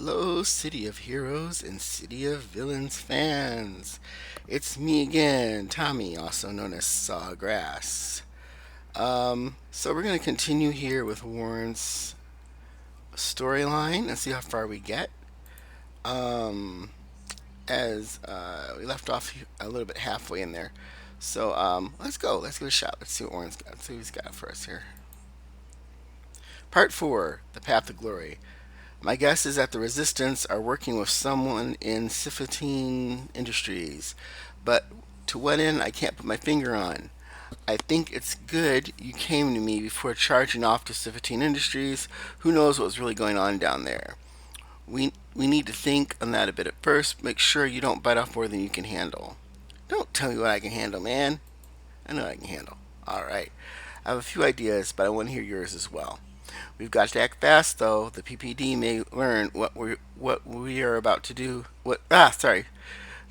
Hello, City of Heroes and City of Villains fans. It's me again, Tommy, also known as Sawgrass. So we're going to continue here with Warren's storyline and see how far we get. Um, as we left off a little bit halfway in there. So let's go. Let's give it a shot. Let's see what Warren's got. Let's see what he's got for us here. Part 4, The Path of Glory. My guess is that the Resistance are working with someone in Siffatine Industries, but to what end I can't put my finger on. I think it's good you came to me before charging off to Siffatine Industries. Who knows what's really going on down there? We need to think on that a bit at first. Make sure you don't bite off more than you can handle. Don't tell me what I can handle, man. I know what I can handle. All right. I have a few ideas, but I want to hear yours as well. We've got to act fast, though. The PPD may learn what we are about to do. Sorry.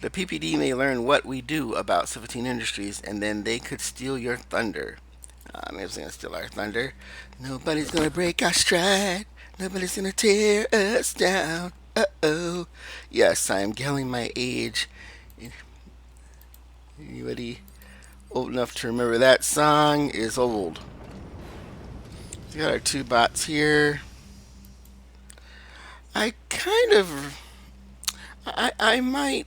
The PPD may learn what we do about 17 Industries, and then they could steal your thunder. Maybe it's gonna steal our thunder. Nobody's gonna break our stride. Nobody's gonna tear us down. Uh oh. Yes, I am telling my age. Anybody old enough to remember that song is old. We got our two bots here. I kind of, I might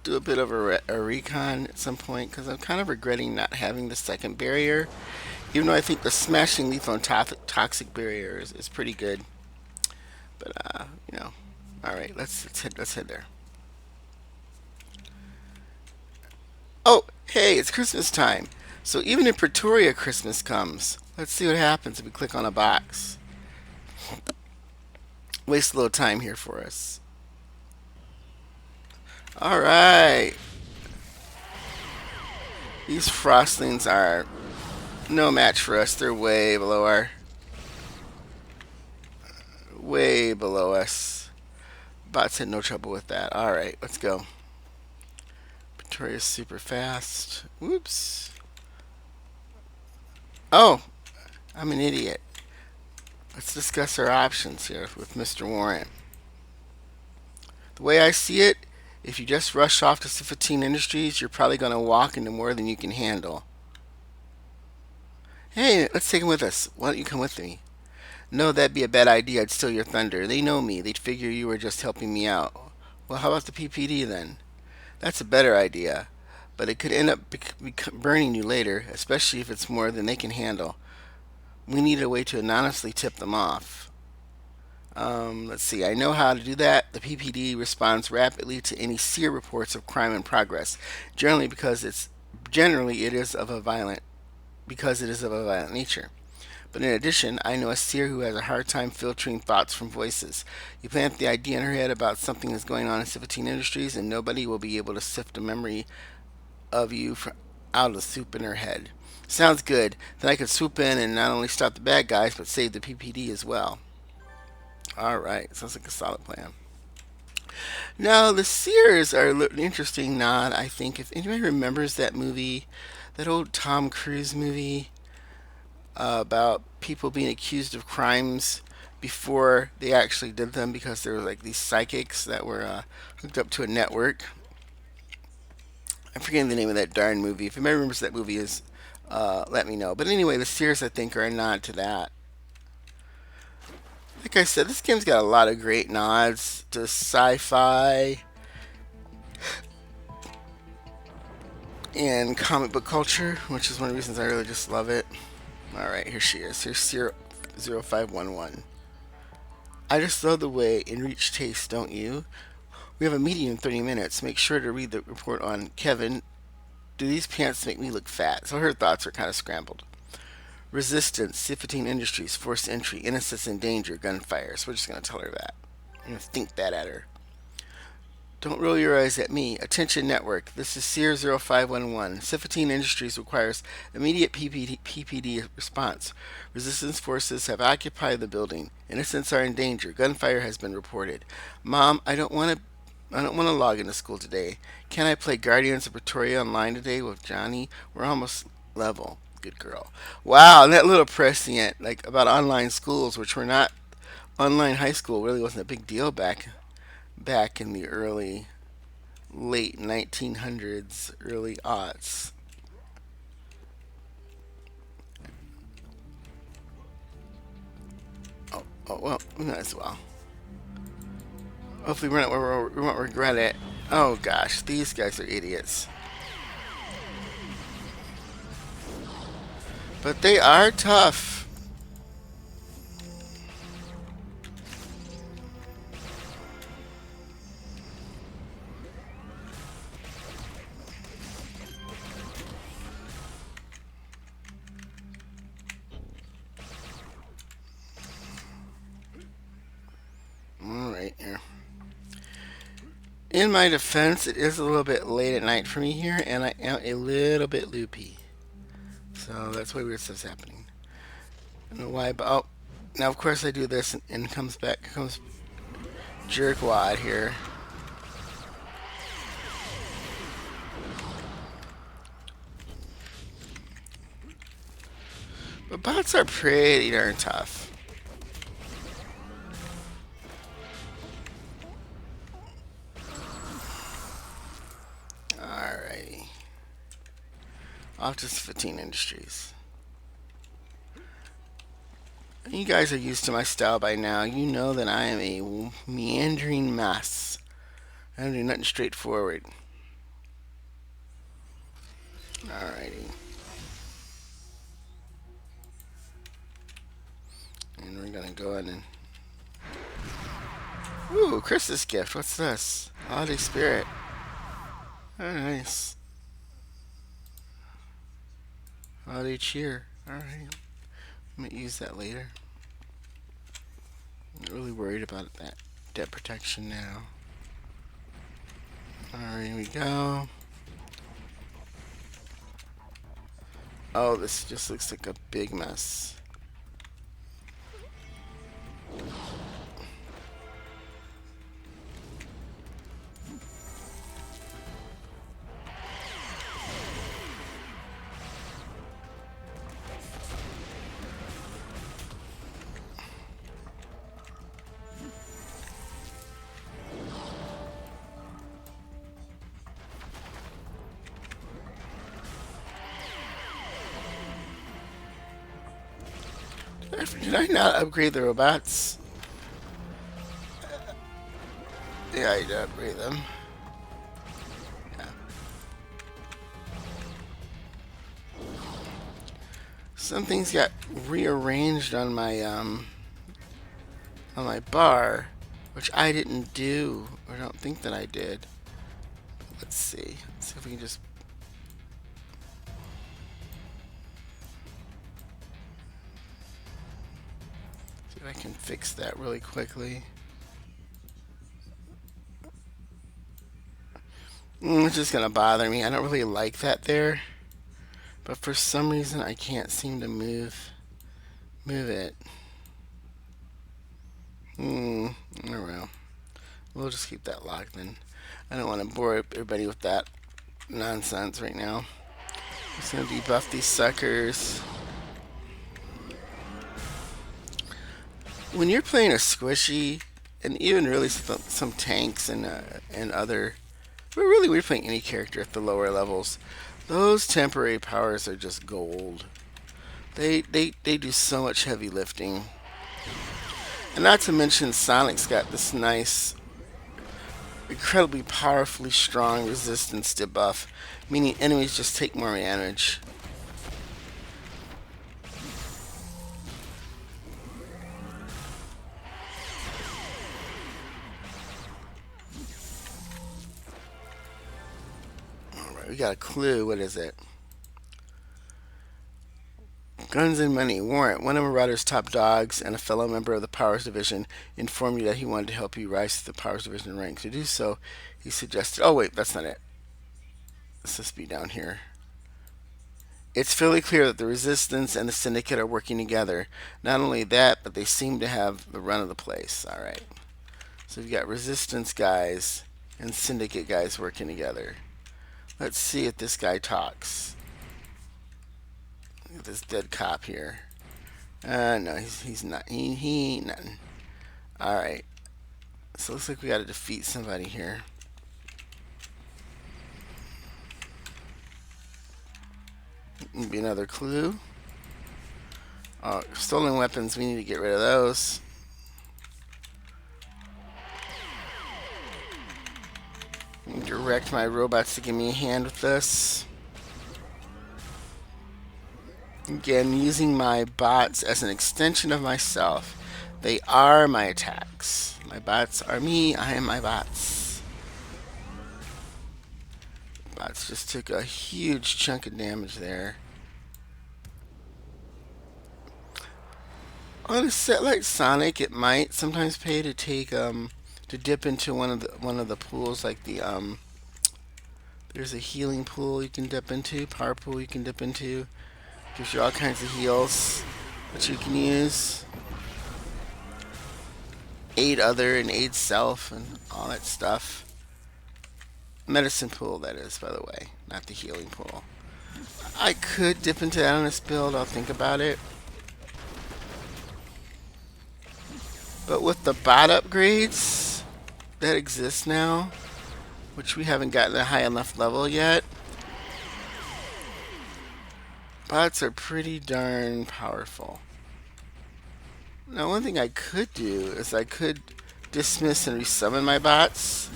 do a bit of a recon at some point because I'm kind of regretting not having the second barrier. Even though I think the smashing lethal and toxic barrier is pretty good. But all right, let's head there. Oh, hey, it's Christmas time. So even in Praetoria, Christmas comes. Let's see what happens if we click on a box. Waste a little time here for us. All right. These frostlings are no match for us. They're way below us. Bots had no trouble with that. All right, let's go. Victoria's super fast. Whoops. Oh, I'm an idiot. Let's discuss our options here with Mr. Warren. The way I see it, if you just rush off to 15 Industries, you're probably going to walk into more than you can handle. Hey, let's take him with us. Why don't you come with me? No, that'd be a bad idea. I'd steal your thunder. They know me. They'd figure you were just helping me out. Well, how about the PPD then? That's a better idea. But it could end up burning you later, especially if it's more than they can handle. We need a way to anonymously tip them off. Let's see. I know how to do that. The PPD responds rapidly to any seer reports of crime in progress. Generally it is of a violent nature. But in addition, I know a seer who has a hard time filtering thoughts from voices. You plant the idea in her head about something that's going on in 17 Industries, and nobody will be able to sift a memory of you out of the soup in her head. Sounds good. Then I could swoop in and not only stop the bad guys, but save the PPD as well. Alright, sounds like a solid plan. Now, the Seers are an interesting nod, I think. If anybody remembers that movie, that old Tom Cruise movie about people being accused of crimes before they actually did them because there were like these psychics that were hooked up to a network. I'm forgetting the name of that darn movie. If anybody remembers that movie, let me know. But anyway, the Seers I think are a nod to that. Like I said, this game's got a lot of great nods to sci-fi and comic book culture, which is one of the reasons I really just love it. Alright, here she is. Here's 0511. I just love the way in Reach tastes, don't you? We have a meeting in 30 minutes. Make sure to read the report on Kevin. Do these pants make me look fat? So her thoughts are kind of scrambled. Resistance, Siffatine Industries, forced entry, innocence in danger, gunfire. So we're just going to tell her that. I'm going to think that at her. Don't roll your eyes at me. Attention network. This is Seer 0511. Siffatine Industries requires immediate PPD response. Resistance forces have occupied the building. Innocents are in danger. Gunfire has been reported. Mom, I don't want to log into school today. Can I play Guardians of Praetoria online today with Johnny? We're almost level. Good girl. Wow, and that little prescient like about online schools, which were not online high school really wasn't a big deal back in the late 1900s, early aughts. Oh well, we might as well. Hopefully we won't regret it. Oh gosh, these guys are idiots. But they are tough. Alright here. In my defense, it is a little bit late at night for me here, and I am a little bit loopy. So that's why weird stuff's happening. I don't know why, but oh, now of course I do this and comes jerkwad here. But bots are pretty darn tough. Alrighty. Off to 15 Industries. You guys are used to my style by now. You know that I am a meandering mess. I don't do nothing straightforward. Alrighty. And we're gonna go ahead and... Ooh, Christmas gift. What's this? Holiday Spirit. Oh, nice. Holiday Cheer. Alright. I'm gonna use that later. I'm not really worried about that debt protection now. Alright, here we go. Oh, this just looks like a big mess. Did I not upgrade the robots? Yeah, I did upgrade them. Yeah. Some things got rearranged on my bar, which I didn't do, or don't think that I did. Let's see. Let's see if we can just... See if I can fix that really quickly. It's just gonna bother me. I don't really like that there. But for some reason I can't seem to move it. Oh well. We'll just keep that locked then. I don't want to bore everybody with that nonsense right now. Just gonna debuff these suckers. When you're playing a squishy, and even really some tanks and other, but really we're playing any character at the lower levels, those temporary powers are just gold. They do so much heavy lifting. And not to mention Sonic's got this nice, incredibly powerfully strong resistance debuff, meaning enemies just take more damage. Alright, we got a clue. What is it? Guns and Money. Warrant. One of Marauder's top dogs and a fellow member of the Powers Division informed you that he wanted to help you rise to the Powers Division rank. To do so, he suggested... Oh, wait, that's not it. Let's just be down here. It's fairly clear that the Resistance and the Syndicate are working together. Not only that, but they seem to have the run of the place. Alright. So we've got Resistance guys and Syndicate guys working together. Let's see if this guy talks. Look at this dead cop here. No, he's not. He ain't nothing. Alright. So it looks like we gotta defeat somebody here. Maybe another clue. Stolen weapons, we need to get rid of those. Direct my robots to give me a hand with this. Again, using my bots as an extension of myself. They are my attacks. My bots are me, I am my bots. Bots just took a huge chunk of damage there. On a set like Sonic, it might sometimes pay to take to dip into one of the pools, like the there's a healing pool you can dip into, power pool you can dip into. Gives you all kinds of heals that you can use. Aid other and aid self and all that stuff. Medicine pool, that is, by the way, not the healing pool. I could dip into that on this build, I'll think about it. But with the bot upgrades that exist now, which we haven't gotten a high enough level yet, bots are pretty darn powerful. Now, one thing I could do is I could dismiss and resummon my bots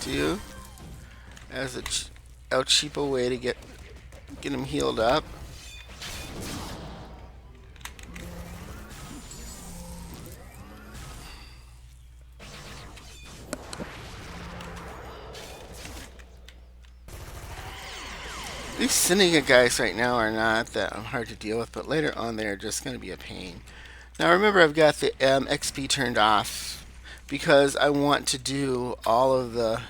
too, as a cheaper way to get them healed up. These Syndicate guys right now are not that hard to deal with, but later on they're just going to be a pain. Now remember, I've got the XP turned off because I want to do all of the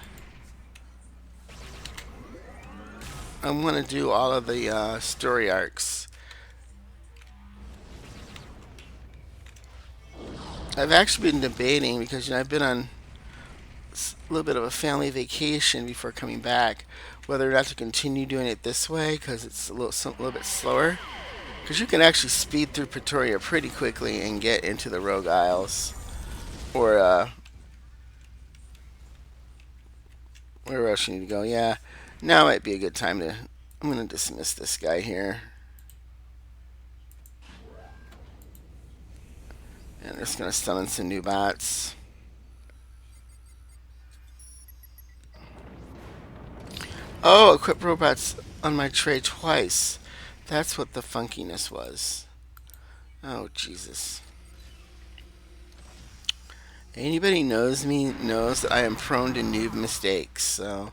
story arcs. I've actually been debating, because I've been on a little bit of a family vacation before coming back, whether or not to continue doing it this way, because it's a little bit slower. Because you can actually speed through Praetoria pretty quickly and get into the Rogue Isles, or where else you need to go. Yeah, now might be a good time to. I'm gonna dismiss this guy here, and I'm just gonna summon some new bots. Oh, equip robots on my tray twice. That's what the funkiness was. Oh, Jesus. Anybody knows me knows that I am prone to noob mistakes, so.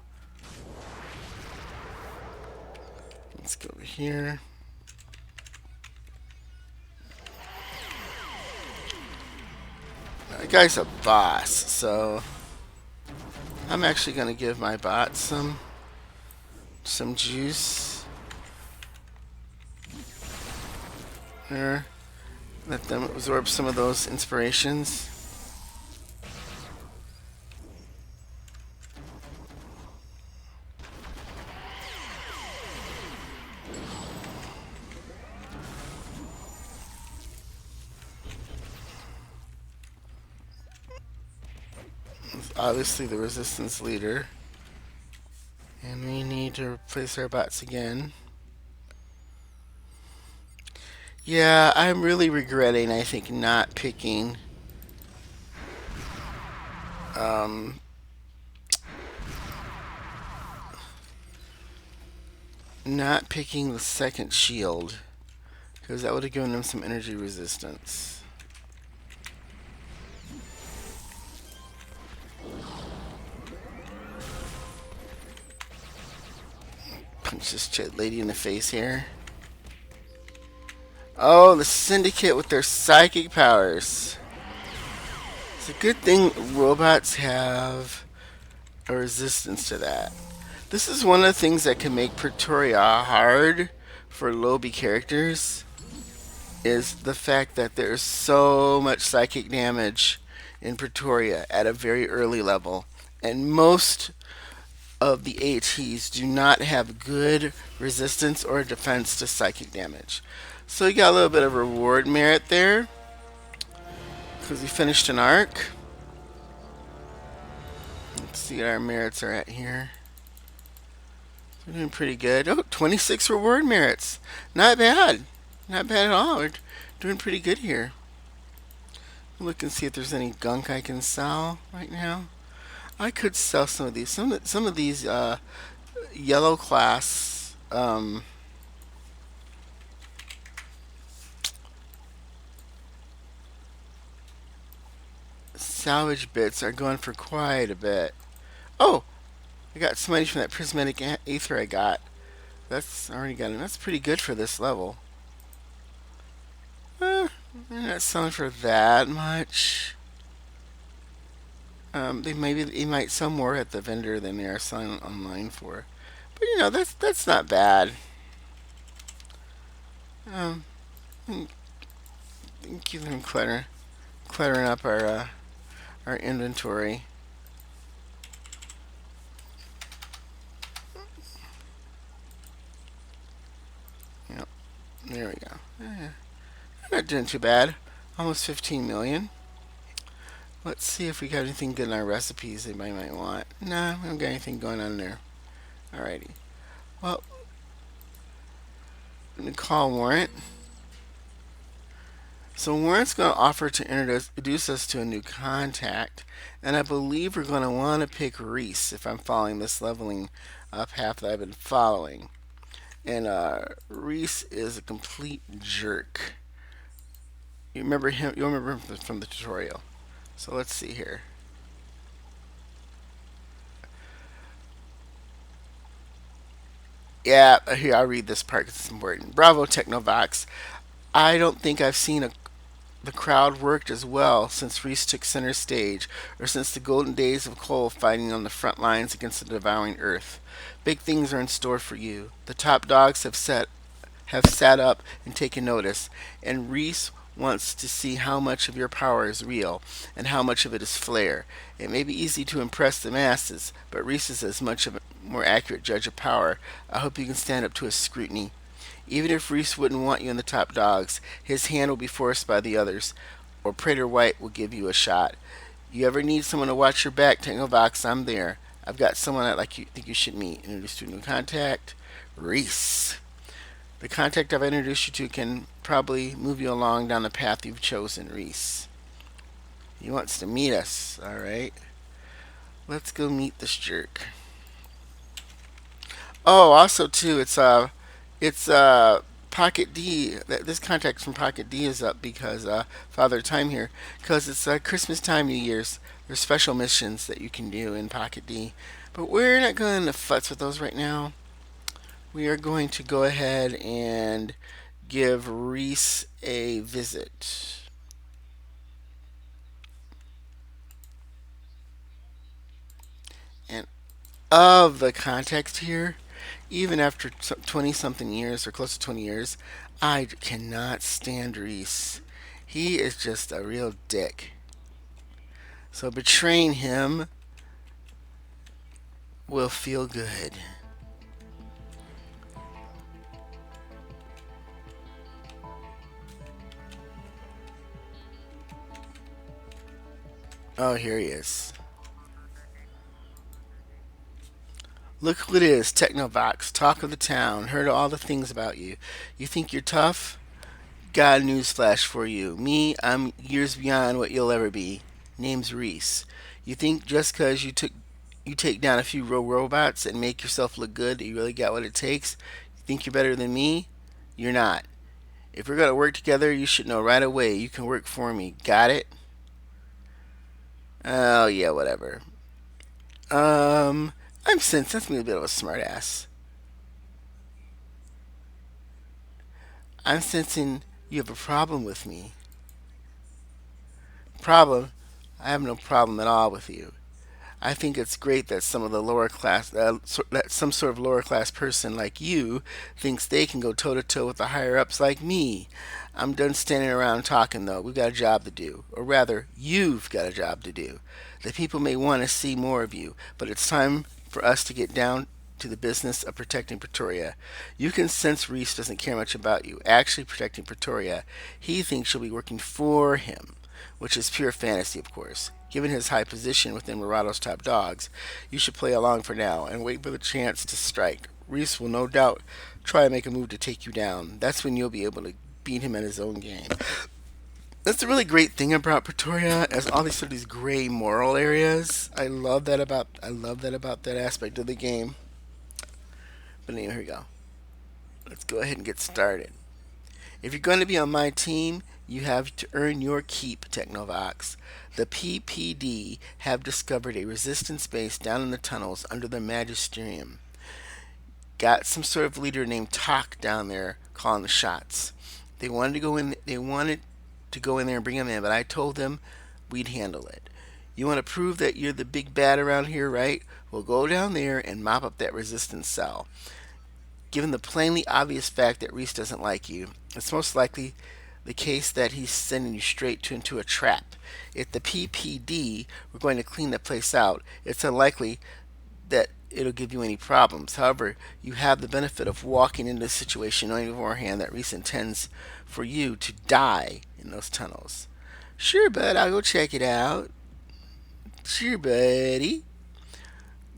Let's go over here. That guy's a boss, so I'm actually going to give my bot some juice. There. Let them absorb some of those inspirations. Obviously the resistance leader. And we need to replace our bots again. Yeah, I'm really regretting, I think, not picking the second shield, because that would have given them some energy resistance. Punch this lady in the face here. Oh, the Syndicate with their psychic powers. It's a good thing robots have a resistance to that. This is one of the things that can make Praetoria hard for lowbie characters, is the fact that there's so much psychic damage in Praetoria at a very early level, and most of the ATs do not have good resistance or defense to psychic damage. So you got a little bit of reward merit there, because we finished an arc. Let's see what our merits are at here. We're doing pretty good. Oh, 26 reward merits. Not bad. Not bad at all. We're doing pretty good here. Look and see if there's any gunk I can sell right now. I could sell some of these. Some of these yellow class salvage bits are going for quite a bit. Oh, I got some money from that prismatic ether I got. That's already got it. That's pretty good for this level. They're not selling for that much. They might sell more at the vendor than they are selling online for. But that's not bad. Um, keep them cluttering up our inventory. Yep, there we go. Not doing too bad. Almost 15 million. Let's see if we got anything good in our recipes they might want. Nah, we don't got anything going on there. Alrighty. Well, I'm gonna call Warrant. So Warrant's going to offer to introduce us to a new contact, and I believe we're going to want to pick Reese if I'm following this leveling path that I've been following. And Reese is a complete jerk. You remember him? You'll remember him from the tutorial. So let's see here. Yeah, here I'll read this part because it's important. Bravo, Technovoxe. I don't think I've seen the crowd worked as well since Reese took center stage, or since the golden days of Cole fighting on the front lines against the devouring earth. Big things are in store for you. The top dogs have sat up and taken notice, and Reese wants to see how much of your power is real and how much of it is flair. It may be easy to impress the masses, but Reese is as much of a more accurate judge of power. I hope you can stand up to his scrutiny. Even if Reese wouldn't want you in the top dogs, his hand will be forced by the others, or Praetor White will give you a shot. You ever need someone to watch your back, Technovoxe, I'm there. I've got someone I think you should meet. Introduce to a new contact, Reese. The contact I've introduced you to can probably move you along down the path you've chosen, Reese. He wants to meet us, alright? Let's go meet this jerk. Oh, also too, it's Pocket D. This contact from Pocket D is up because Father Time here, because it's Christmas time, New Year's. There's special missions that you can do in Pocket D, but we're not going to futz with those right now. We are going to go ahead and give Reese a visit. And of the context here, even after 20 something years or close to 20 years, I cannot stand Reese. He is just a real dick. So betraying him will feel good. Oh, here he is. Look who it is, Technovoxe, talk of the town, heard all the things about you. You think you're tough? Got a newsflash for you. Me, I'm years beyond what you'll ever be. Name's Reese. You think just 'cause you take down a few robots and make yourself look good that you really got what it takes? You think you're better than me? You're not. If we're gonna work together, you should know right away you can work for me. Got it? Oh yeah, whatever. Um, I'm sensing a bit of a smartass. I'm sensing you have a problem with me. Problem? I have no problem at all with you. I think it's great that some of the lower class, that some sort of lower class person like you thinks they can go toe to toe with the higher ups like me. I'm done standing around talking though. We've got a job to do, or rather, you've got a job to do. The people may want to see more of you, but it's time for us to get down to the business of protecting Pretoria. You can sense Reese doesn't care much about you actually protecting Pretoria. He thinks you'll be working for him, which is pure fantasy, of course. Given his high position within Murado's top dogs, you should play along for now and wait for the chance to strike. Reese will no doubt try and make a move to take you down. That's when you'll be able to beat him at his own game. That's the really great thing about Praetoria, as all these sort of these gray moral areas. I love that about that aspect of the game. But anyway, here we go. Let's go ahead and get started. If you're going to be on my team, you have to earn your keep, Technovoxe. The PPD have discovered a resistance base down in the tunnels under the Magisterium. Got some sort of leader named Talk down there calling the shots. They wanted to go in. They wanted to go in there and bring him in, but I told them we'd handle it. You want to prove that you're the big bad around here, right? Well, go down there and mop up that resistance cell. Given the plainly obvious fact that Reese doesn't like you, it's most likely the case that he's sending you straight into a trap. If the PPD were going to clean the place out, it's unlikely that it'll give you any problems. However, you have the benefit of walking into the situation knowing beforehand that Reese intends for you to die in those tunnels. Sure, bud, I'll go check it out. Sure, buddy.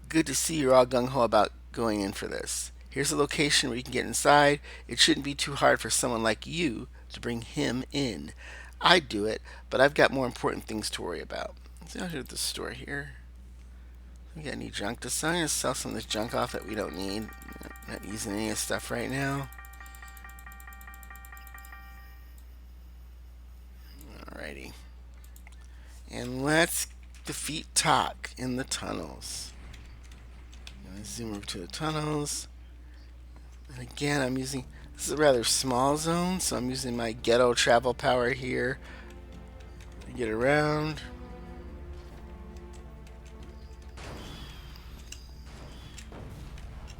Good to see you're all gung-ho about going in for this. Here's a location where you can get inside. It shouldn't be too hard for someone like you to bring him in. I'd do it, but I've got more important things to worry about. Let's go to the store here. We got any junk to sell? I'm going to sell some of this junk off that we don't need. Not using any of this stuff right now. Alrighty. And let's defeat Talk in the tunnels. I'm going to zoom over to the tunnels. And again, this is a rather small zone, so I'm using my ghetto travel power here to get around.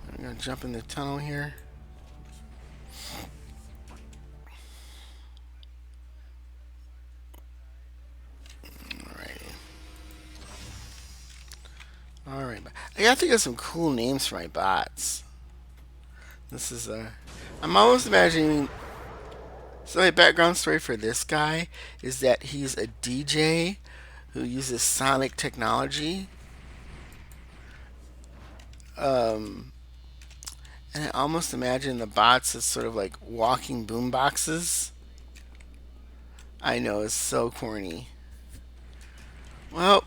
I'm going to jump in the tunnel here. Alright. I gotta think of some cool names for my bots. This is I'm almost imagining. So my background story for this guy is that he's a DJ who uses sonic technology. And I almost imagine the bots as sort of like walking boom boxes. I know, it's so corny. Well,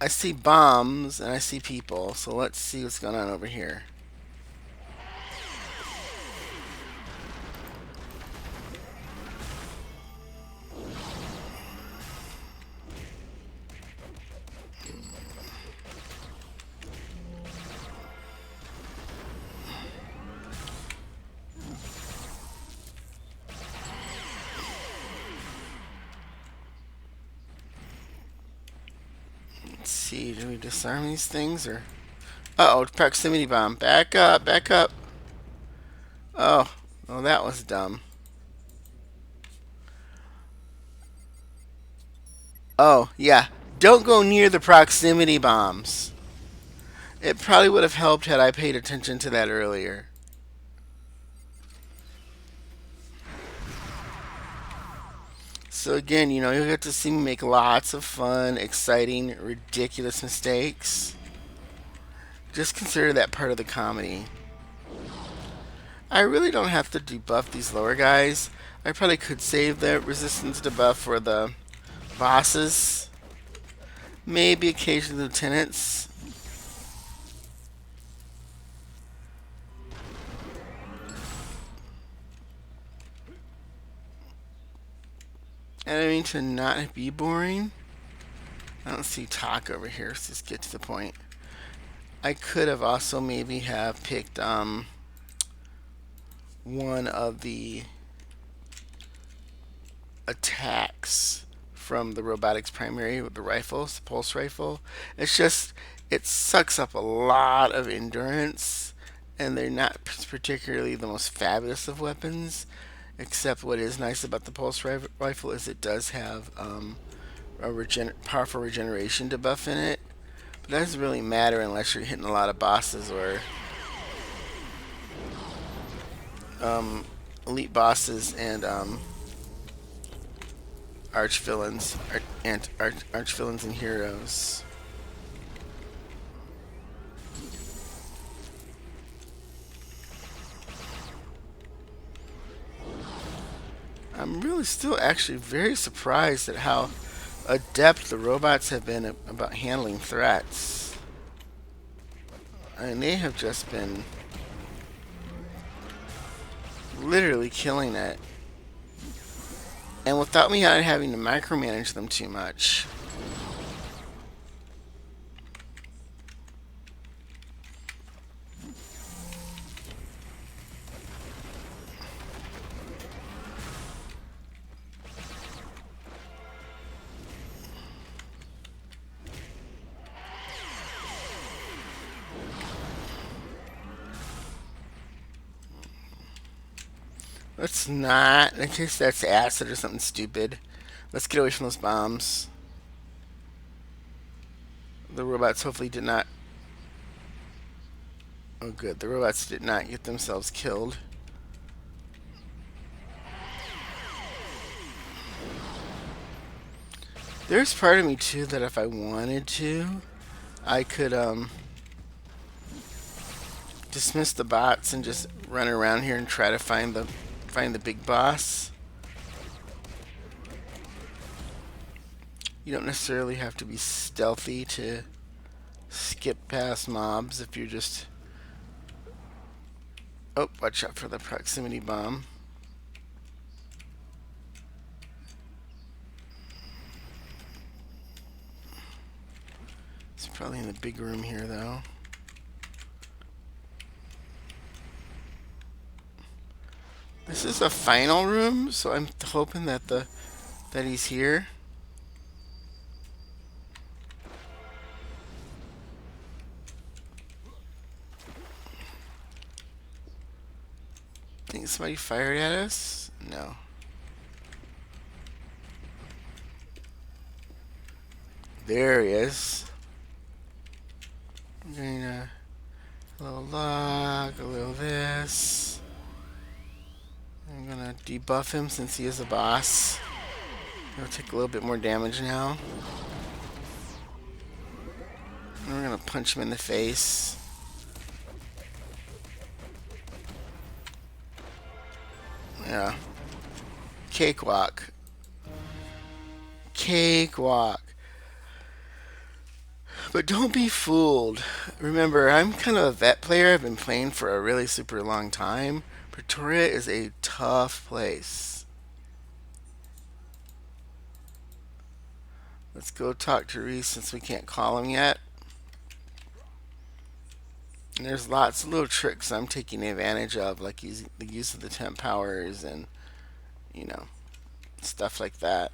I see bombs and I see people, so let's see what's going on over here. Let's see, do we disarm these things or... Uh-oh, proximity bomb. Back up, back up. Oh, well that was dumb. Oh, yeah. Don't go near the proximity bombs. It probably would have helped had I paid attention to that earlier. So again, you'll get to see me make lots of fun, exciting, ridiculous mistakes. Just consider that part of the comedy. I really don't have to debuff these lower guys. I probably could save the resistance debuff for the bosses. Maybe occasionally lieutenants. And I mean to not be boring. I don't see talk over here, so let's get to the point. I could have also maybe have picked one of the attacks from the robotics primary with the rifles, the pulse rifle. It's just, it sucks up a lot of endurance, and they're not particularly the most fabulous of weapons. Except what is nice about the pulse rifle is it does have a powerful regeneration debuff in it. But that doesn't really matter unless you're hitting a lot of bosses or elite bosses and arch villains and arch villains and heroes. I'm really still actually very surprised at how adept the robots have been about handling threats. I mean, they have just been literally killing it. And without me not having to micromanage them too much. Let's not, in case that's acid or something stupid. Let's get away from those bombs. The robots hopefully did not. Oh, good. The robots did not get themselves killed. There's part of me too that if I wanted to, I could dismiss the bots and just run around here and try to find the big boss. You don't necessarily have to be stealthy to skip past mobs if you're just. Oh, watch out for the proximity bomb. It's probably in the big room here, though. This is a final room, so I'm hoping that he's here. I think somebody fired at us? No. There he is. I'm doing a little log, a little this. I'm gonna debuff him since he is a boss. He'll take a little bit more damage now. And we're gonna punch him in the face. Yeah. Cakewalk. Cakewalk. But don't be fooled. Remember, I'm kind of a vet player. I've been playing for a really super long time. Praetoria is a tough place. Let's go talk to Reese since we can't call him yet. And there's lots of little tricks I'm taking advantage of, like using the use of the temp powers and, you know, stuff like that.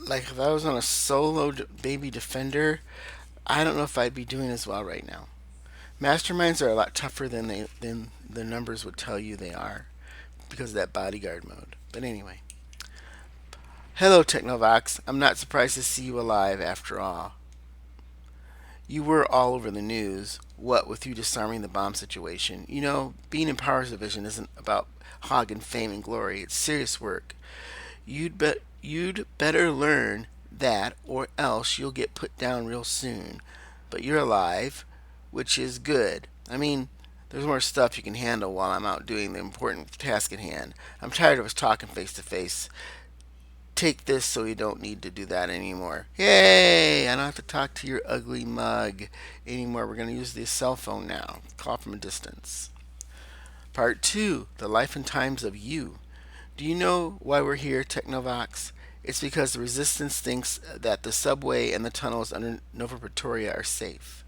Like if I was on a solo baby defender, I don't know if I'd be doing as well right now. Masterminds are a lot tougher than the numbers would tell you they are because of that bodyguard mode. But anyway. Hello, Technovoxe. I'm not surprised to see you alive after all. You were all over the news, what with you disarming the bomb situation. You know, being in Powers Division isn't about hogging fame and glory. It's serious work. You'd better learn that or else you'll get put down real soon. But you're alive, which is good. I mean, there's more stuff you can handle while I'm out doing the important task at hand. I'm tired of us talking face to face. Take this so you don't need to do that anymore. Yay! I don't have to talk to your ugly mug anymore. We're going to use the cell phone now. Call from a distance. Part 2. The Life and Times of You. Do you know why we're here, Technovoxe? It's because the Resistance thinks that the subway and the tunnels under Nova Praetoria are safe.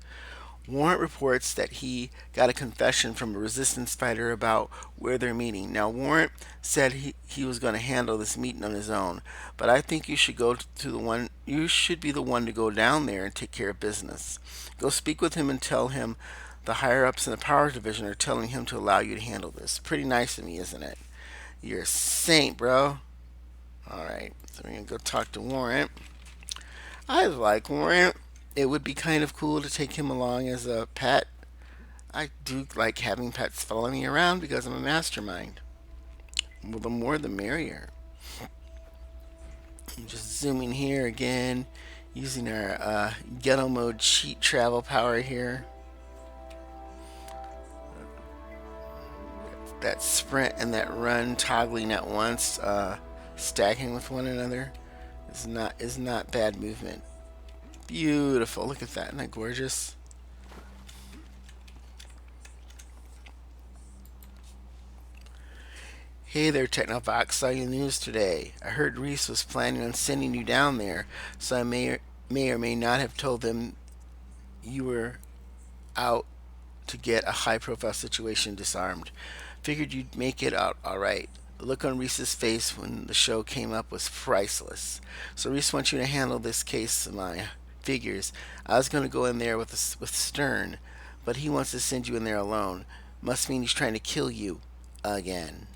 Warrant reports that he got a confession from a Resistance fighter about where they're meeting. Now, Warrant said he was going to handle this meeting on his own, but I think you should go to the one. You should be the one to go down there and take care of business. Go speak with him and tell him the higher ups in the Power Division are telling him to allow you to handle this. Pretty nice of me, isn't it? You're a saint, bro. All right, so we're gonna go talk to Warrant. I like Warrant. It would be kind of cool to take him along as a pet. I do like having pets follow me around because I'm a mastermind. Well, the more the merrier. I'm just zooming here again, using our ghetto mode cheat travel power here. That sprint and that run toggling at once, stacking with one another, is not bad movement. Beautiful. Look at that. Isn't that gorgeous? Hey there, Technovoxe. Saw your news today. I heard Reese was planning on sending you down there, so I may or may not have told them you were out to get a high profile situation disarmed. Figured you'd make it out alright. The look on Reese's face when the show came up was priceless. So Reese wants you to handle this case of mine. Figures. I was going to go in there with Stern, but he wants to send you in there alone. Must mean he's trying to kill you again.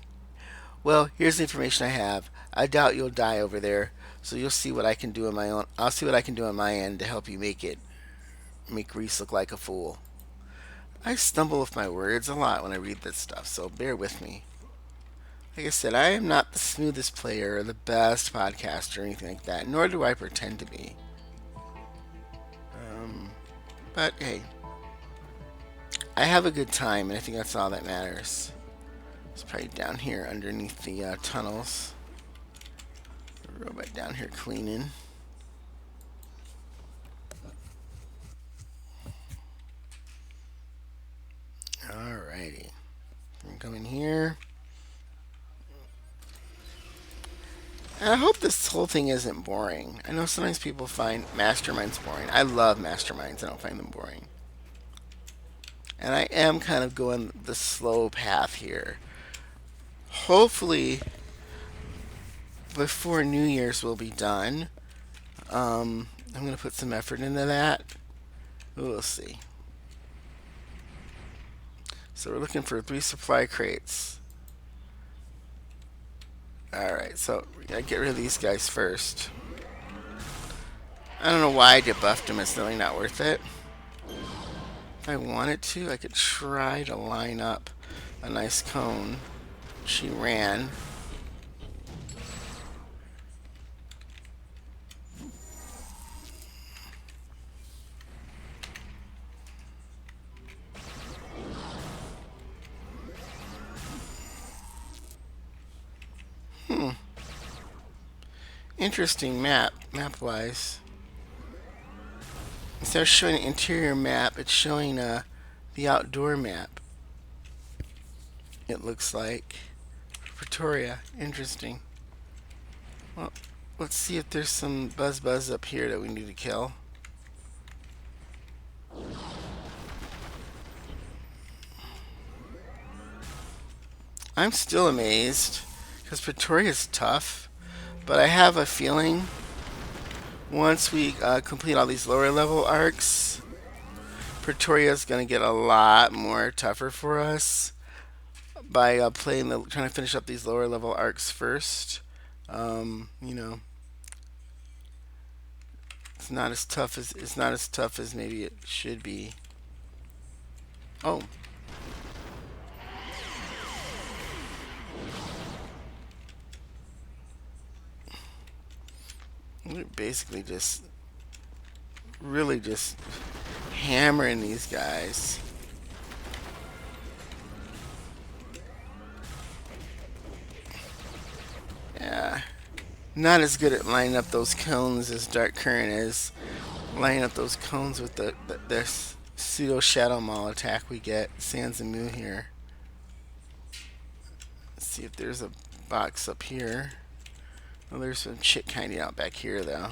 Well, here's the information I have. I doubt you'll die over there, so you'll see what I can do on my own. I'll see what I can do on my end to help you make Reese look like a fool. I stumble with my words a lot when I read this stuff, so bear with me. Like I said, I am not the smoothest player or the best podcaster or anything like that, nor do I pretend to be. But hey, I have a good time, and I think that's all that matters. It's probably down here underneath the tunnels. The robot down here cleaning. Alrighty. I'm coming here. And I hope this whole thing isn't boring. I know sometimes people find masterminds boring. I love masterminds. I don't find them boring. And I am kind of going the slow path here. Hopefully, before New Year's we'll be done. I'm going to put some effort into that. We'll see. So we're looking for 3 supply crates. Alright, so we gotta get rid of these guys first. I don't know why I debuffed him. It's really not worth it. If I wanted to, I could try to line up a nice cone. She ran. Interesting map-wise. Instead of showing an interior map, it's showing the outdoor map. It looks like Praetoria. Interesting. Well, let's see if there's some buzz up here that we need to kill. I'm still amazed because Praetoria's tough, but I have a feeling once we complete all these lower level arcs, Praetoria's gonna get a lot more tougher for us by trying to finish up these lower level arcs first. You know, it's not as tough as maybe it should be. Oh. We're basically just really just hammering these guys. Yeah. Not as good at lining up those cones as Dark Current is. Lining up those cones with the pseudo Shadow Maul attack we get. Sans the Moo here. Let's see if there's a box up here. Well, there's some shit kinda out back here though.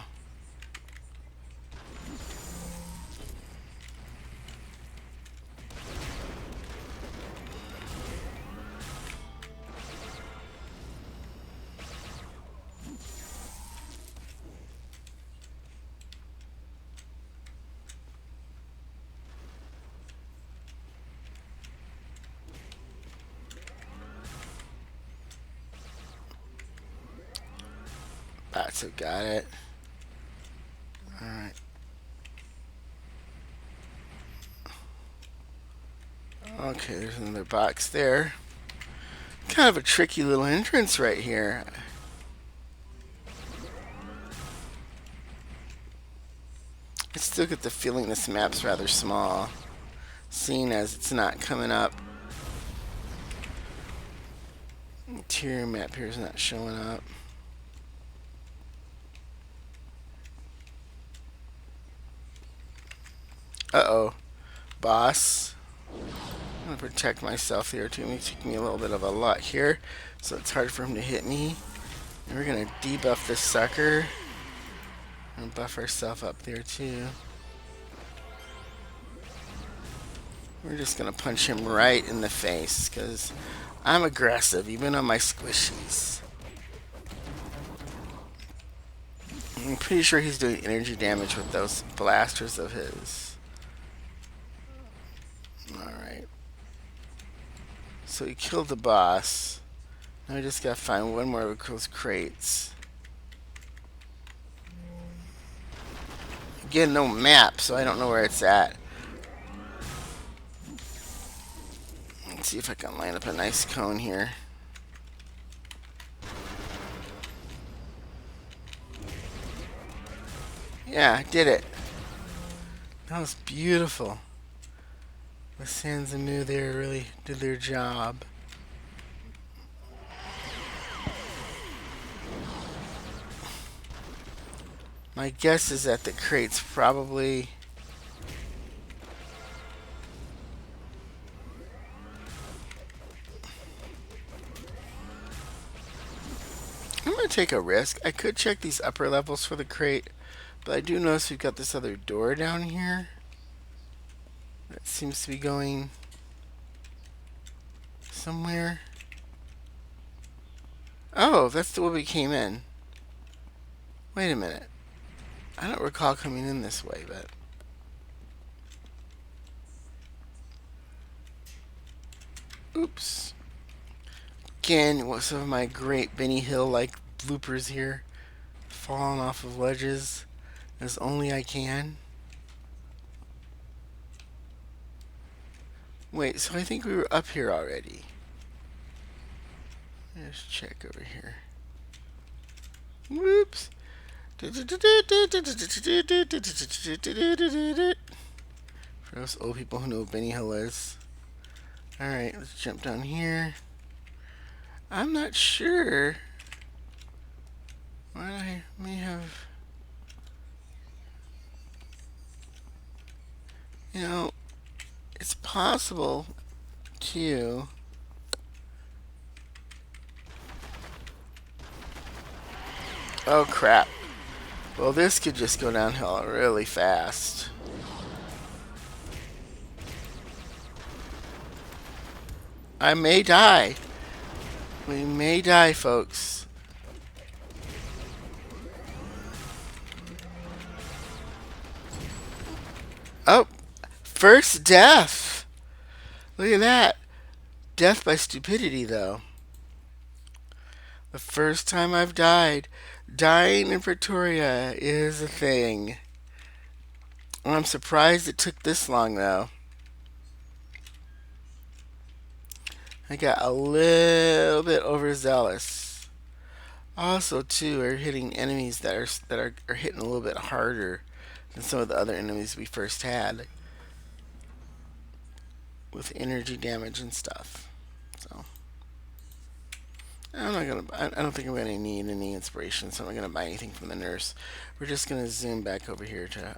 That's it, got it. Alright. Okay, there's another box there. Kind of a tricky little entrance right here. I still get the feeling this map's rather small, seeing as it's not coming up. Interior map here is not showing up. Uh-oh. Boss. I'm going to protect myself here too. It took me a little bit of a lot here, so it's hard for him to hit me. And we're going to debuff this sucker. And buff ourselves up there too. We're just going to punch him right in the face, because I'm aggressive, even on my squishies. I'm pretty sure he's doing energy damage with those blasters of his. Alright. So he killed the boss. Now I just gotta find one more of those crates. Again, no map, so I don't know where it's at. Let's see if I can line up a nice cone here. Yeah, I did it. That was beautiful. The Sans Amu there really did their job. My guess is that the crate's probably... I'm going to take a risk. I could check these upper levels for the crate, but I do notice we've got this other door down here that seems to be going somewhere. Oh, that's the way we came in. Wait a minute. I don't recall coming in this way, but... Oops. Again, some of my great Benny Hill-like bloopers here. Falling off of ledges as only I can. Wait, so I think we were up here already. Let's check over here. Whoops. For those old people who know what Benny Hill is. Alright, let's jump down here. I'm not sure what I may have... You know, it's possible to... Oh crap. Well, this could just go downhill really fast. I may die. We may die, folks. Oh, first death. Look at that. Death by stupidity, though. The first time I've died. Dying in Praetoria is a thing. I'm surprised it took this long, though. I got a little bit overzealous. Also, too, we're hitting enemies that are hitting a little bit harder than some of the other enemies we first had, with energy damage and stuff. So I'm not gonna. I don't think I'm gonna need any inspiration, so I'm not gonna buy anything from the nurse. We're just gonna zoom back over here to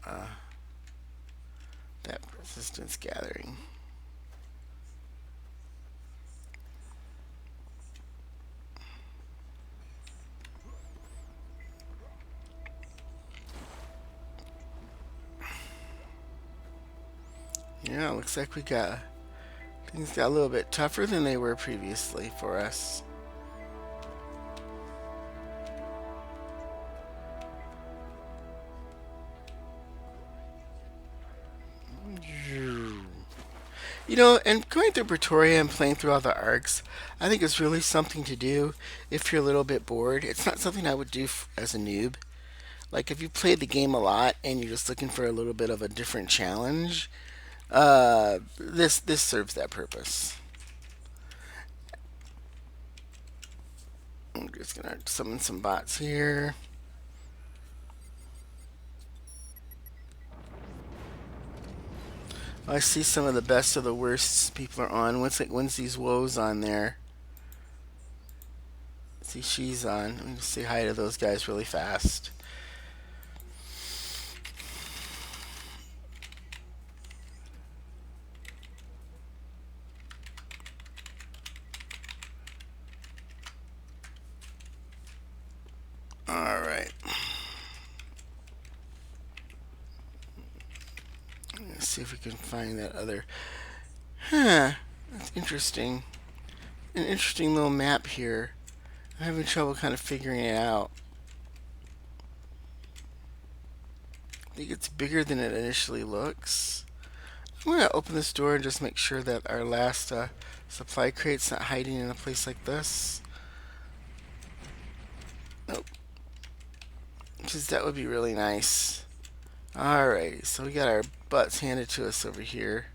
that resistance gathering. Yeah, looks like we got things got a little bit tougher than they were previously for us. You know, and going through Praetoria and playing through all the arcs, I think it's really something to do if you're a little bit bored. It's not something I would do as a noob. Like, if you played the game a lot and you're just looking for a little bit of a different challenge, This serves that purpose. I'm just gonna summon some bots here. I see some of the best of the worst people are on. When's these woes on there? See, she's on. Let me just say hi to those guys really fast. Alright. Let's see if we can find that other... Huh. That's interesting. An interesting little map here. I'm having trouble kind of figuring it out. I think it's bigger than it initially looks. I'm going to open this door and just make sure that our last supply crate's not hiding in a place like this. Nope. Because that would be really nice. Alright, so we got our butts handed to us over here.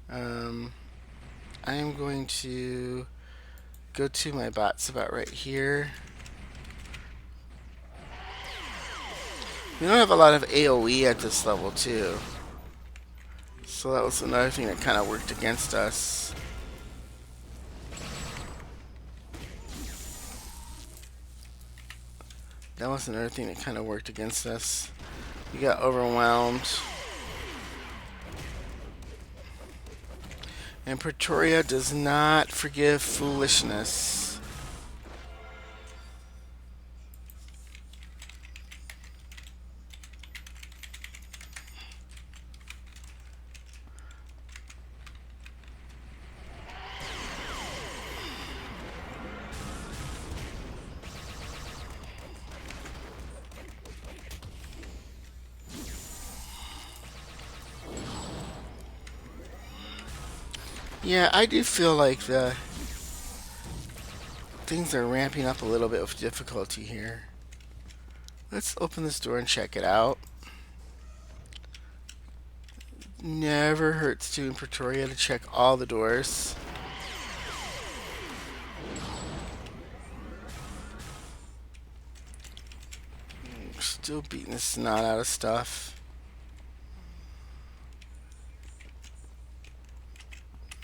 I am going to go to my bots about right here. We don't have a lot of AoE at this level too. So that was another thing that kind of worked against us. That was another thing that kind of worked against us. We got overwhelmed. And Praetoria does not forgive foolishness. Yeah, I do feel like the things are ramping up a little bit with difficulty here. Let's open this door and check it out. Never hurts to in Praetoria to check all the doors. Still beating the snot out of stuff.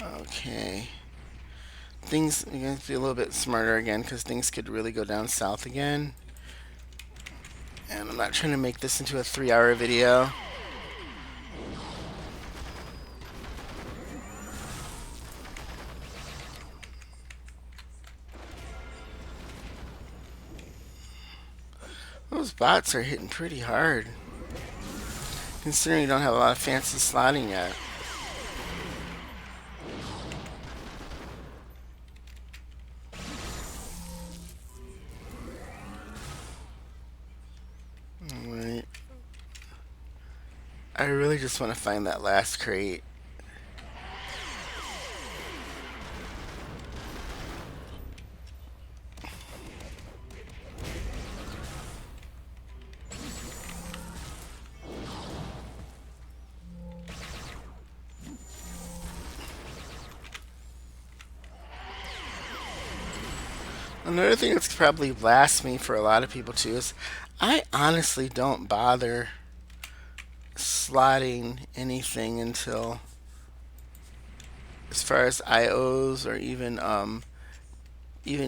Okay. Things are going to be a little bit smarter again because things could really go down south again. And I'm not trying to make this into a 3-hour video. Those bots are hitting pretty hard. Considering you don't have a lot of fancy slotting yet. Alright. I really just want to find that last crate. Another thing that's probably blasphemy for a lot of people too is I honestly don't bother slotting anything until, as far as IOs or even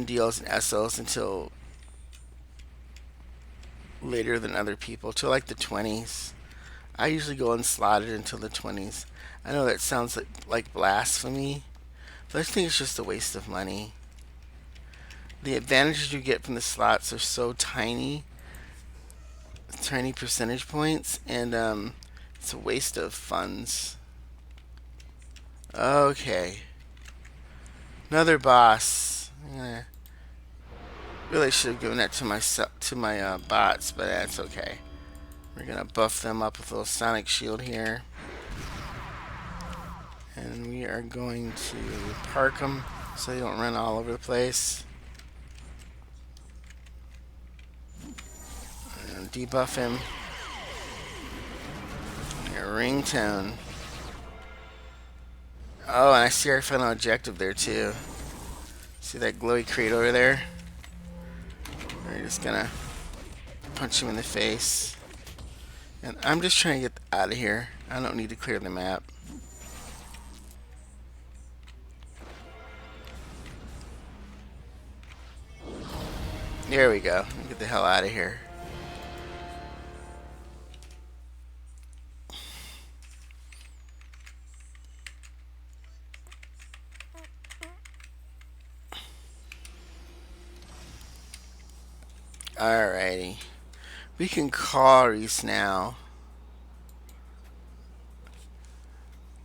deals and SOs, until later than other people, till like the 20s. I usually go unslotted until the 20s. I know that sounds like blasphemy, but I think it's just a waste of money. The advantages you get from the slots are so tiny percentage points, and it's a waste of funds. Okay, another boss. Really should have given that to my bots, but that's okay. We're gonna buff them up with a little sonic shield here, and we are going to park them so they don't run all over the place. And debuff him. Your ringtone. Oh, and I see our final objective there too. See that glowy crate over there? We're just gonna punch him in the face. And I'm just trying to get out of here. I don't need to clear the map. There we go. Get the hell out of here. Alrighty. We can call Reese now.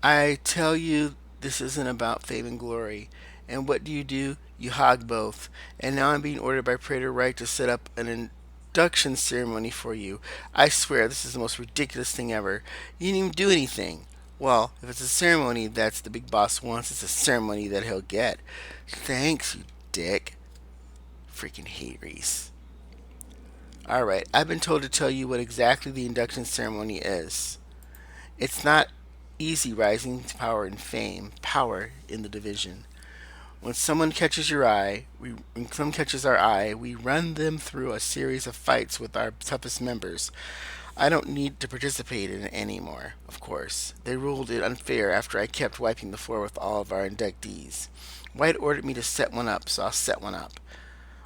I tell you, this isn't about fame and glory. And what do? You hog both. And now I'm being ordered by Praetoria to set up an induction ceremony for you. I swear, this is the most ridiculous thing ever. You didn't even do anything. Well, if it's a ceremony that's the big boss wants, it's a ceremony that he'll get. Thanks, you dick. Freaking hate Reese. Alright, I've been told to tell you what exactly the induction ceremony is. It's not easy rising to power and fame, power in the division. When someone catches your eye, when someone catches our eye, we run them through a series of fights with our toughest members. I don't need to participate in it anymore, of course. They ruled it unfair after I kept wiping the floor with all of our inductees. White ordered me to set one up, so I'll set one up.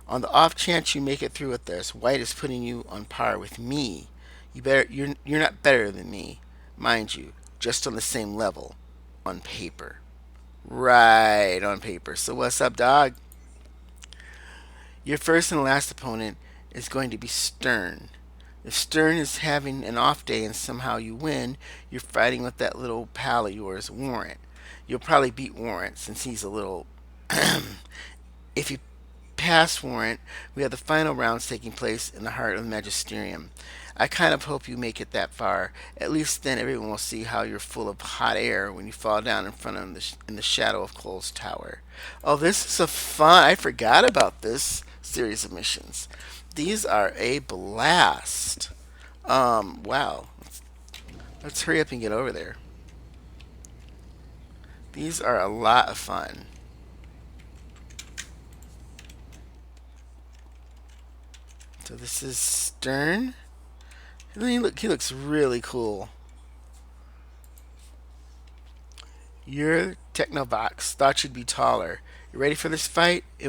On the off chance you make it through with this, White is putting you on par with me. You're not better than me, mind you, just on the same level on paper. Right, on paper. So what's up, dog? Your first and last opponent is going to be Stern. If Stern is having an off day and somehow you win, you're fighting with that little pal of yours, Warrant. You'll probably beat Warrant since he's a little. If you pass Warrant, we have the final rounds taking place in the heart of the Magisterium. I kind of hope you make it that far. At least then everyone will see how you're full of hot air when you fall down in front of them in the shadow of Cole's tower. Oh, this is a fun. I forgot about this series of missions. These are a blast. Wow. Let's hurry up and get over there. These are a lot of fun. So this is Stern. He looks really cool. You're Technovoxe. Thought you'd be taller. You ready for this fight? I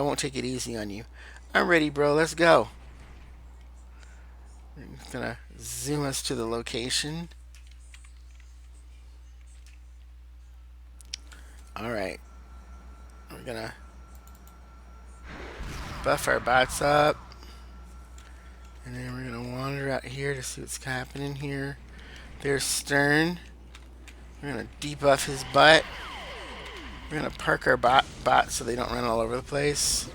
won't take it easy on you. I'm ready, bro. Let's go. We're gonna zoom us to the location. All right. We're gonna buff our bots up, and then we're gonna wander out here to see what's happening here. There's Stern. We're gonna debuff his butt. We're gonna park our bots so they don't run all over the place.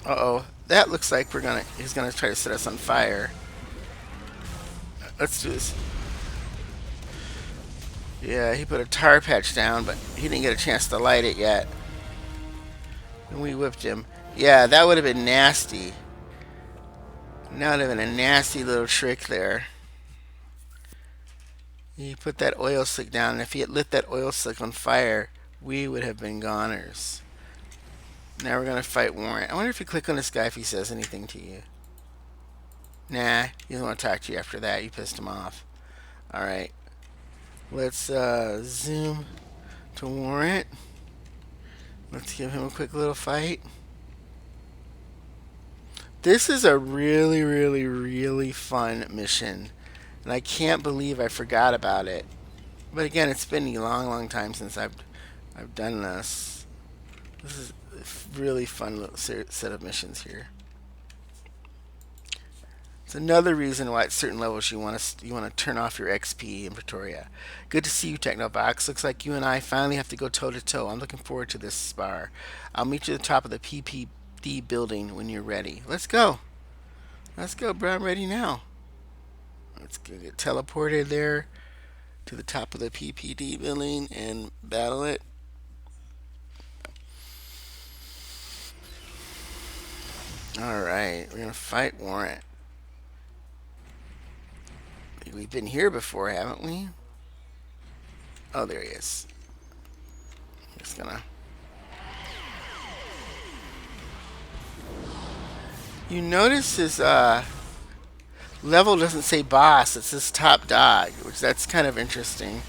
Uh-oh. That looks like he's gonna try to set us on fire. Let's do this. Yeah, he put a tar patch down, but he didn't get a chance to light it yet. And we whipped him. Yeah, that would have been nasty. That would have been a nasty little trick there. He put that oil slick down, and if he had lit that oil slick on fire, we would have been goners. Now we're gonna fight Warrant. I wonder if you click on this guy if he says anything to you. Nah, he doesn't want to talk to you after that. You pissed him off. Alright. Let's zoom to Warrant. Let's give him a quick little fight. This is a really, really, really fun mission. And I can't believe I forgot about it. But again, it's been a long, long time since I've done this. This is a really fun little set of missions here. It's another reason why at certain levels you want to turn off your XP in Praetoria. Good to see you, Technovoxe. Looks like you and I finally have to go toe to toe. I'm looking forward to this spar. I'll meet you at the top of the PPD building when you're ready. Let's go. Let's go, bro. I'm ready now. Let's get teleported there to the top of the PPD building and battle it. Alright, we're going to fight Warrant. We've been here before, haven't we? Oh, there he is. Just gonna. You notice his level doesn't say boss; it says top dog, which that's kind of interesting.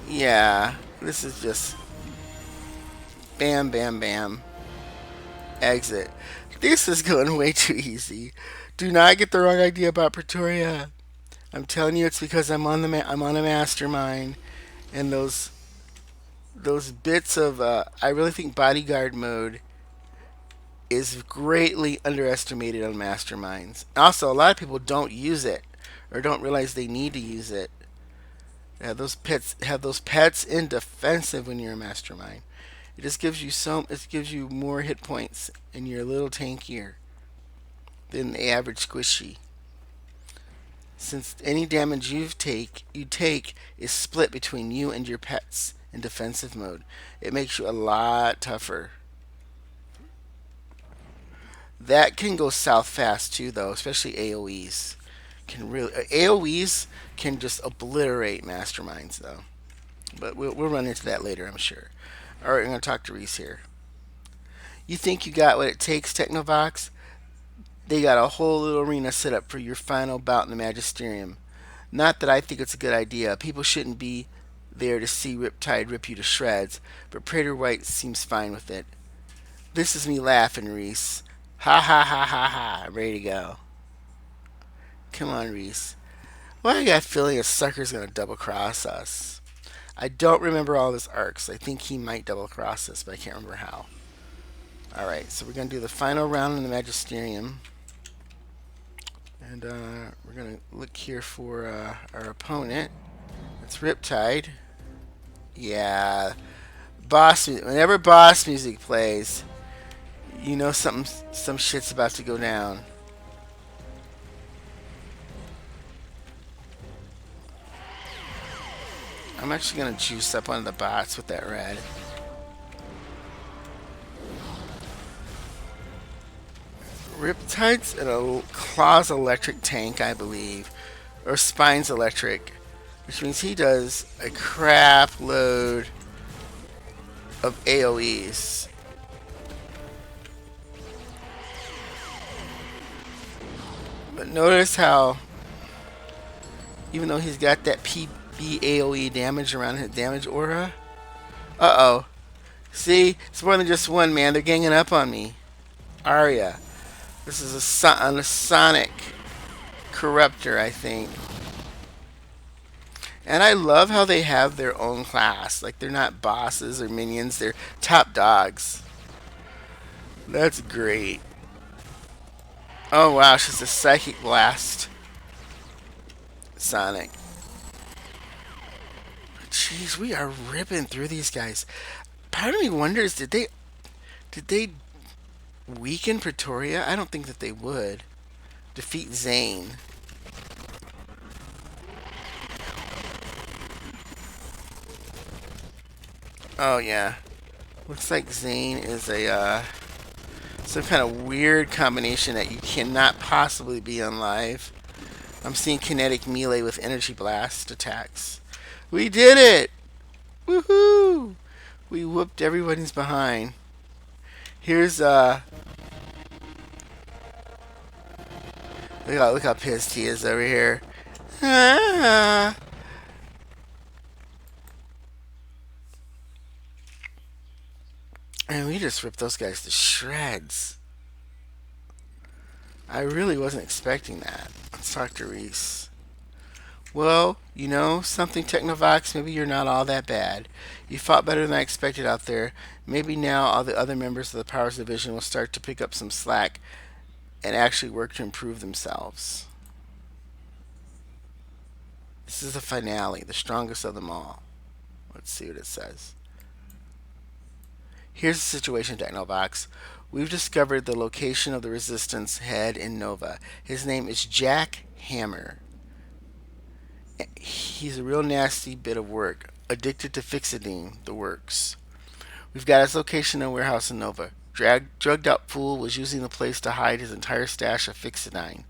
Yeah, this is just bam, bam, bam, exit. This is going way too easy. Do not get the wrong idea about Praetoria. I'm telling you, it's because I'm on a mastermind, and those bits of I really think bodyguard mode is greatly underestimated on masterminds. Also, a lot of people don't use it or don't realize they need to use it. Have those pets in defensive when you're a mastermind. It gives you more hit points and you're a little tankier than the average squishy. Since any damage you take is split between you and your pets in defensive mode, it makes you a lot tougher. That can go south fast too, though, especially AOE's. AOE's can just obliterate masterminds, though. But we'll run into that later, I'm sure. All right, I'm gonna talk to Reese here. You think you got what it takes, Technovoxe? They got a whole little arena set up for your final bout in the Magisterium. Not that I think it's a good idea. People shouldn't be there to see Riptide rip you to shreds, but Praetor White seems fine with it. This is me laughing, Reese. Ha ha ha ha ha. I'm ready to go. Come on, Reese. Well, I got a feeling a sucker's gonna double cross us. I don't remember all his arcs. I think he might double cross us, but I can't remember how. Alright, so we're gonna do the final round in the Magisterium. And we're gonna look here for our opponent. It's Riptide. Yeah. Whenever boss music plays, you know some shit's about to go down. I'm actually gonna juice up one of the bots with that red. Riptide's a Claw's electric tank, I believe, or Spine's electric, which means he does a crap load of AoEs. But notice how, even though he's got that PB AoE damage around his damage aura, uh-oh. See, it's more than just one, man. They're ganging up on me. Arya. This is a Sonic Corruptor, I think. And I love how they have their own class. Like, they're not bosses or minions. They're top dogs. That's great. Oh, wow. She's a Psychic Blast. Sonic. Jeez, we are ripping through these guys. Part of me wonders, did they weaken Praetoria? I don't think that they would. Defeat Zane. Oh, yeah. Looks like Zane is a some kind of weird combination that you cannot possibly be on live. I'm seeing kinetic melee with energy blast attacks. We did it! Woohoo! We whooped everybody's behind. Here's look how pissed he is over here. Ah. And we just ripped those guys to shreds. I really wasn't expecting that. Let's talk to Reese. Well, you know, something Technovoxe, maybe you're not all that bad. You fought better than I expected out there. Maybe now all the other members of the Powers Division will start to pick up some slack and actually work to improve themselves. This is the finale, the strongest of them all. Let's see what it says. Here's the situation, Technovoxe. We've discovered the location of the Resistance head in Nova. His name is Jack Hammer. He's a real nasty bit of work, addicted to fixidine, the works. We've got his location in a warehouse in Nova. Drugged out fool was using the place to hide his entire stash of Fixidine.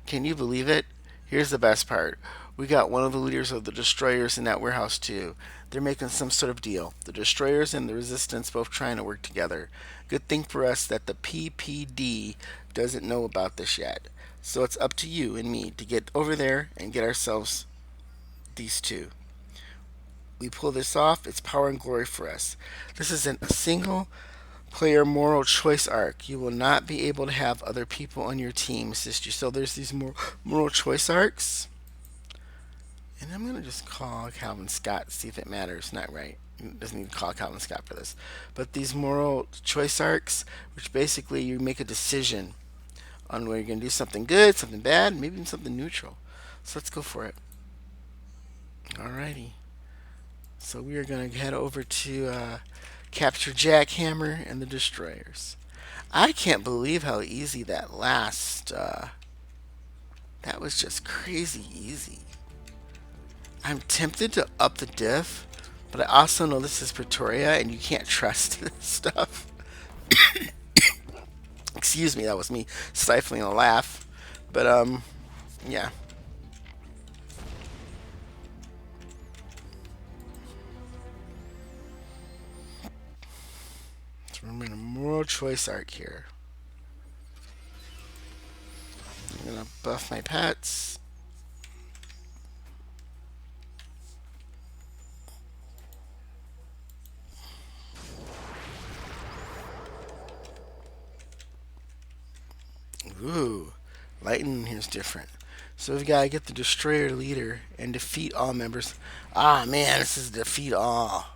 Can you believe it? Here's the best part. We got one of the leaders of the destroyers in that warehouse too. They're making some sort of deal. The destroyers and the resistance both trying to work together. Good thing for us that the PPD doesn't know about this yet. So it's up to you and me to get over there and get ourselves these two. We pull this off, it's power and glory for us. This isn't a single player moral choice arc. You will not be able to have other people on your team assist you. So there's these moral choice arcs. And I'm going to just call Calvin Scott, see if it matters. Not right. It doesn't need to call Calvin Scott for this. But these moral choice arcs, which basically you make a decision on whether you're going to do something good, something bad, maybe even something neutral. So let's go for it. Alrighty. So we are going to head over to capture Jackhammer and the Destroyers. I can't believe how easy that last. That was just crazy easy. I'm tempted to up the diff, but I also know this is Praetoria and you can't trust this stuff. Excuse me, that was me stifling a laugh. But yeah. So we're in a moral choice arc here. I'm gonna buff my pets. Ooh, lightning here's different. So we've got to get the destroyer leader and defeat all members. Ah man, this is defeat all.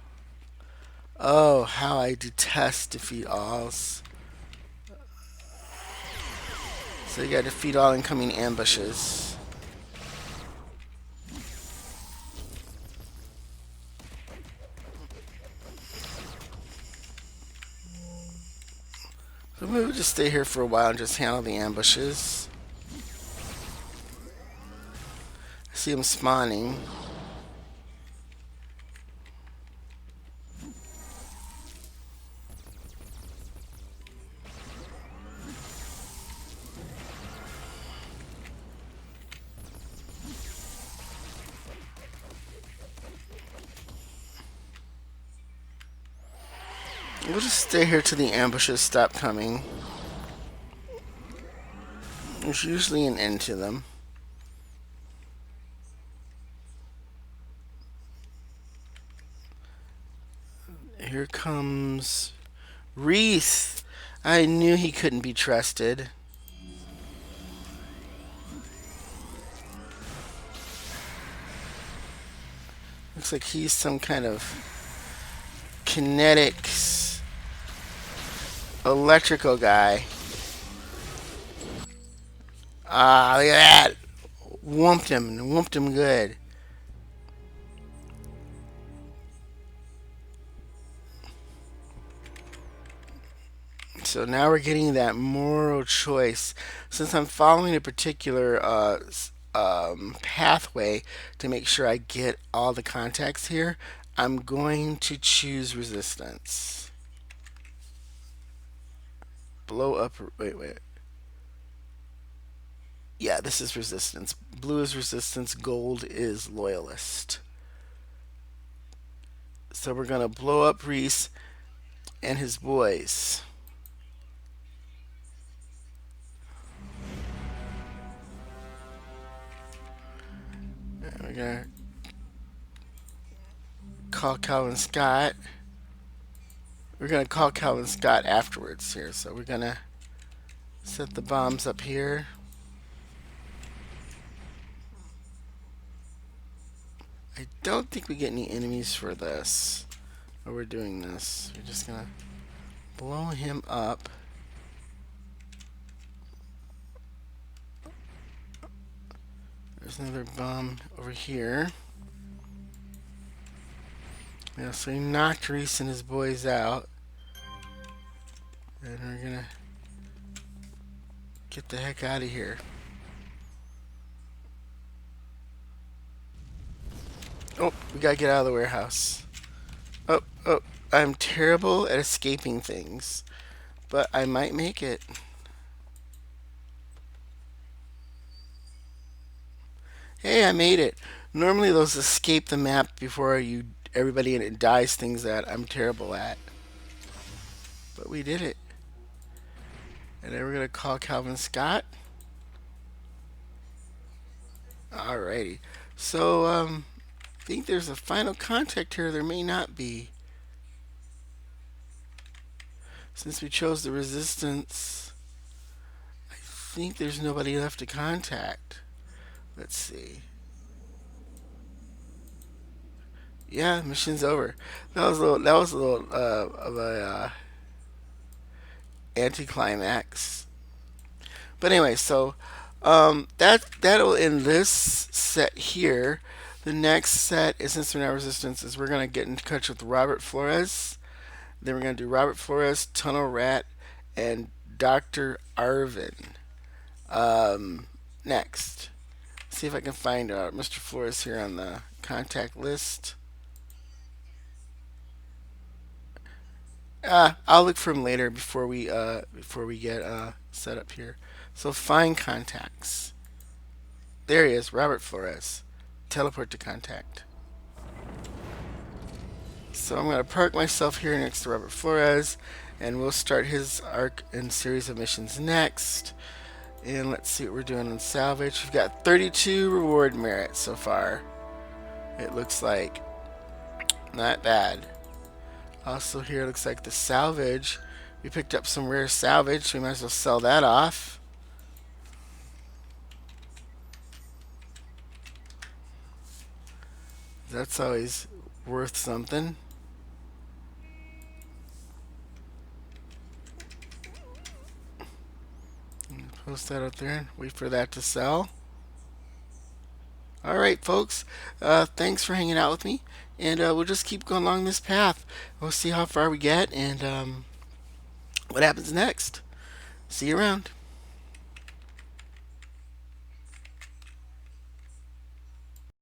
Oh, how I detest defeat alls. So you got to defeat all incoming ambushes. So we'll just stay here for a while and just handle the ambushes. I see them spawning. We'll just stay here till the ambushes stop coming. There's usually an end to them. Here comes Reese. I knew he couldn't be trusted. Looks like he's some kind of kinetics electrical guy. Ah, look at that. Whumped him good. So now we're getting that moral choice. Since I'm following a particular pathway to make sure I get all the contacts here, I'm going to choose resistance. Blow up. Wait. Yeah, this is resistance. Blue is resistance. Gold is loyalist. So we're going to blow up Reese and his boys. And we're going to call Calvin Scott. We're going to call Calvin Scott afterwards here. So we're going to set the bombs up here. I don't think we get any enemies for this. Or we're doing this. We're just going to blow him up. There's another bomb over here. Yeah, so he knocked Reese and his boys out. And we're gonna get the heck out of here. Oh, we gotta get out of the warehouse. Oh, I'm terrible at escaping things. but I might make it. Hey, I made it. Normally those escape the map before everybody in it dies, things that I'm terrible at. But we did it. And then we're gonna call Calvin Scott. Alrighty. So I think there's a final contact here. There may not be. Since we chose the resistance, I think there's nobody left to contact. Let's see. Yeah, mission's over. That was a little of a anticlimax. But anyway, so that'll end this set here. The next set is Instrument Resistance. Is we're gonna get in touch with Robert Flores. Then we're gonna do Robert Flores, Tunnel Rat, and Dr. Arvin. Next, see if I can find Mr. Flores here on the contact list. I'll look for him later before we get set up here. So find contacts. There he is, Robert Flores. Teleport to contact. So I'm gonna park myself here next to Robert Flores, and we'll start his arc and series of missions next. And let's see what we're doing on salvage. We've got 32 reward merits so far. It looks like not bad. Also here it looks like the salvage. We picked up some rare salvage, so we might as well sell that off. That's always worth something. Post that up there. Wait for that to sell. All right, folks. Thanks for hanging out with me, and we'll just keep going along this path. We'll see how far we get and what happens next. See you around.